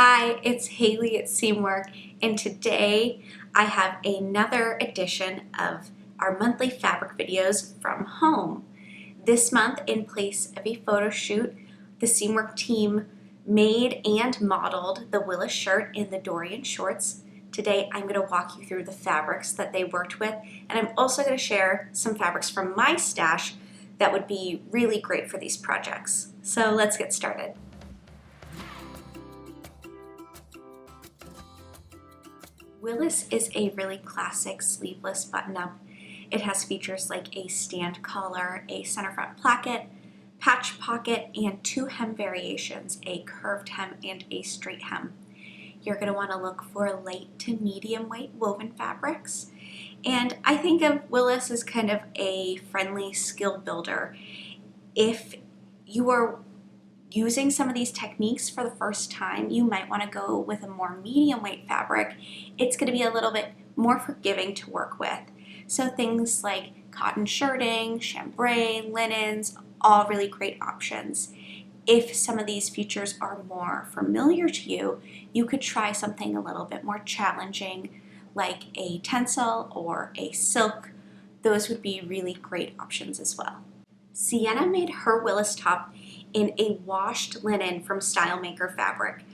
Hi, it's Haley at Seamwork, and today I have another edition of our monthly fabric videos from home. This month, in place of a photo shoot, the Seamwork team made and modeled the Willis shirt in the Dorian shorts. Today, I'm going to walk you through the fabrics that they worked with, and I'm also going to share some fabrics from my stash that would be really great for these projects. So let's get started. Willis is a really classic sleeveless button-up. It has features like a stand collar, a center front placket, patch pocket, and two hem variations, a curved hem and a straight hem. You're going to want to look for light to medium weight woven fabrics. And I think of Willis as kind of a friendly skill builder. If you are using some of these techniques for the first time, you might want to go with a more medium weight fabric. It's going to be a little bit more forgiving to work with. So things like cotton shirting, chambray, linens, all really great options. If some of these features are more familiar to you, you could try something a little bit more challenging like a tencel or a silk. Those would be really great options as well. Sienna made her Willis top in a washed linen from StyleMaker fabric.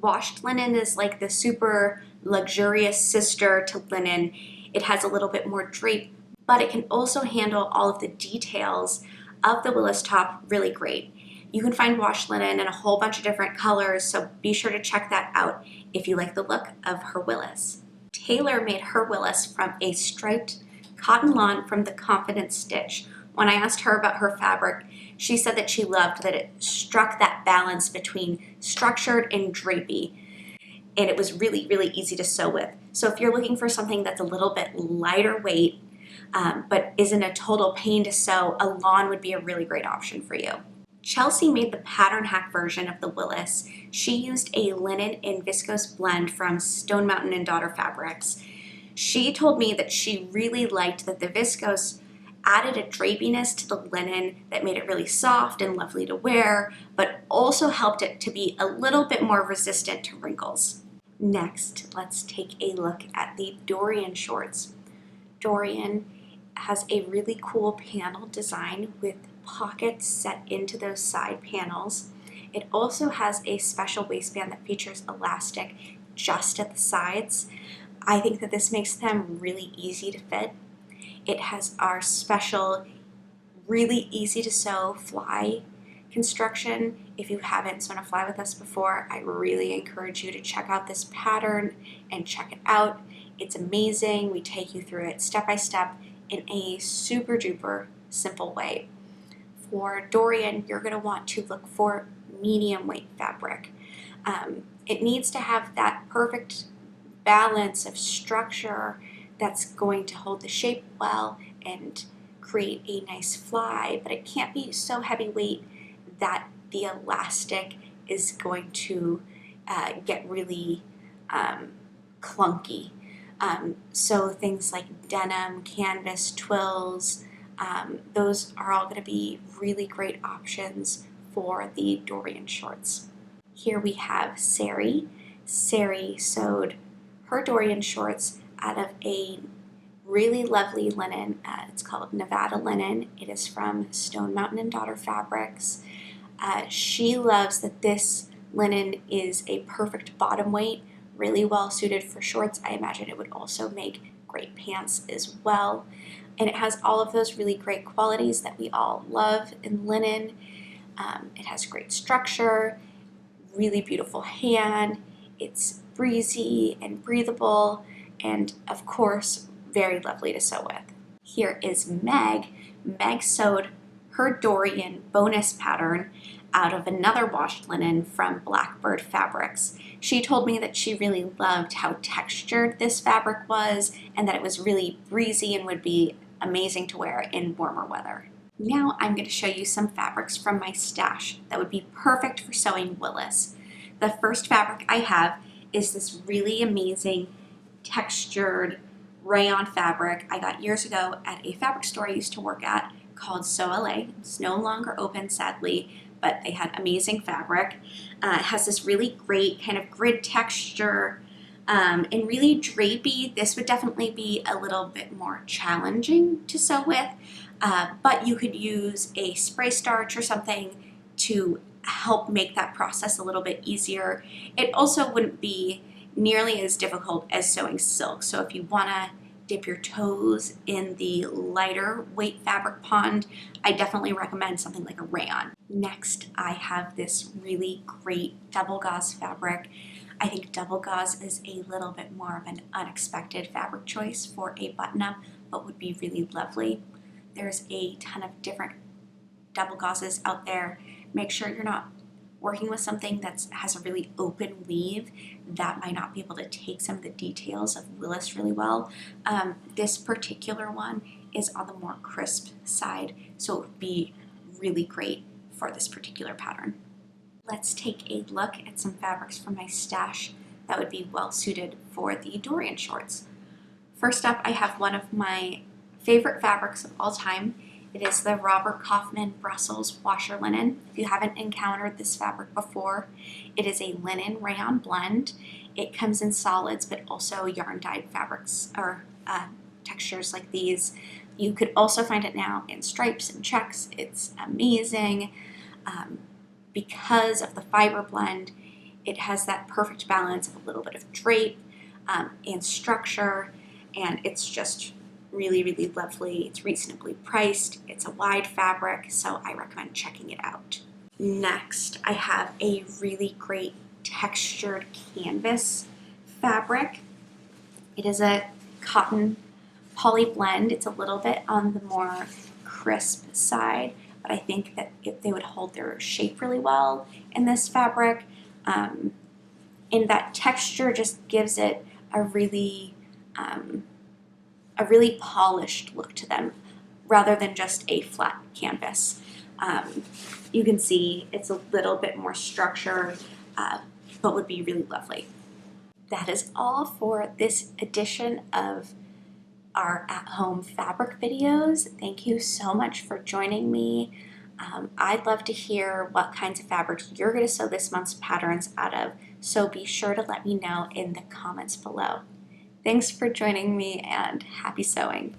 Washed linen is like the super luxurious sister to linen. It has a little bit more drape, but it can also handle all of the details of the Willis top really great. You can find washed linen in a whole bunch of different colors, so be sure to check that out if you like the look of her Willis. Taylor made her Willis from a striped cotton lawn from the Confidence Stitch. When I asked her about her fabric, she said that she loved that it struck that balance between structured and drapey, and it was really, really easy to sew with. So if you're looking for something that's a little bit lighter weight, but isn't a total pain to sew, a lawn would be a really great option for you. Chelsea made the pattern hack version of the Willis. She used a linen and viscose blend from Stone Mountain & Daughter Fabrics. She told me that she really liked that the viscose added a drapiness to the linen that made it really soft and lovely to wear, but also helped it to be a little bit more resistant to wrinkles. Next, let's take a look at the Dorian shorts. Dorian has a really cool panel design with pockets set into those side panels. It also has a special waistband that features elastic just at the sides. I think that this makes them really easy to fit. It has our special, really easy to sew fly construction. If you haven't sewn a fly with us before, I really encourage you to check out this pattern and check it out. It's amazing. We take you through it step by step in a super duper simple way. For Dorian, you're going to want to look for medium weight fabric. It needs to have that perfect balance of structure that's going to hold the shape well and create a nice fly, but it can't be so heavyweight that the elastic is going to get really clunky. So things like denim, canvas, twills, those are all going to be really great options for the Dorian shorts. Here we have Sari. Sari sewed her Dorian shorts out of a really lovely linen. It's called Nevada linen. It is from Stone Mountain & Daughter Fabrics. She loves that this linen is a perfect bottom weight, really well suited for shorts. I imagine it would also make great pants as well. And it has all of those really great qualities that we all love in linen. It has great structure, really beautiful hand. It's breezy and breathable, and of course, very lovely to sew with. Here is Meg. Meg sewed her Dorian bonus pattern out of another washed linen from Blackbird Fabrics. She told me that she really loved how textured this fabric was and that it was really breezy and would be amazing to wear in warmer weather. Now I'm going to show you some fabrics from my stash that would be perfect for sewing Willis. The first fabric I have is this really amazing textured rayon fabric I got years ago at a fabric store I used to work at called Sew LA. It's no longer open, sadly, but they had amazing fabric. It has this really great kind of grid texture and really drapey. This would definitely be a little bit more challenging to sew with, but you could use a spray starch or something to help make that process a little bit easier. It also wouldn't be nearly as difficult as sewing silk. So if you want to dip your toes in the lighter weight fabric pond, I definitely recommend something like a rayon. Next, I have this really great double gauze fabric. I think double gauze is a little bit more of an unexpected fabric choice for a button-up, but would be really lovely. There's a ton of different double gauzes out there. Make sure you're not working with something that has a really open weave. That might not be able to take some of the details of Willis really well. This particular one is on the more crisp side, so it would be really great for this particular pattern. Let's take a look at some fabrics from my stash that would be well suited for the Dorian shorts. First up, I have one of my favorite fabrics of all time. It is the Robert Kaufman Brussels washer linen. If you haven't encountered this fabric before, it is a linen rayon blend. It comes in solids, but also yarn dyed fabrics or textures like these. You could also find it now in stripes and checks. It's amazing. Because of the fiber blend, it has that perfect balance of a little bit of drape and structure, and it's just really, really lovely. It's reasonably priced. It's a wide fabric, so I recommend checking it out. Next, I have a really great textured canvas fabric. It is a cotton poly blend. It's a little bit on the more crisp side, but I think that they would hold their shape really well in this fabric. And that texture just gives it a really polished look to them rather than just a flat canvas. You can see it's a little bit more structured, but would be really lovely. That is all for this edition of our at-home fabric videos. Thank you so much for joining me. I'd love to hear what kinds of fabrics you're going to sew this month's patterns out of, so be sure to let me know in the comments below. Thanks for joining me and happy sewing.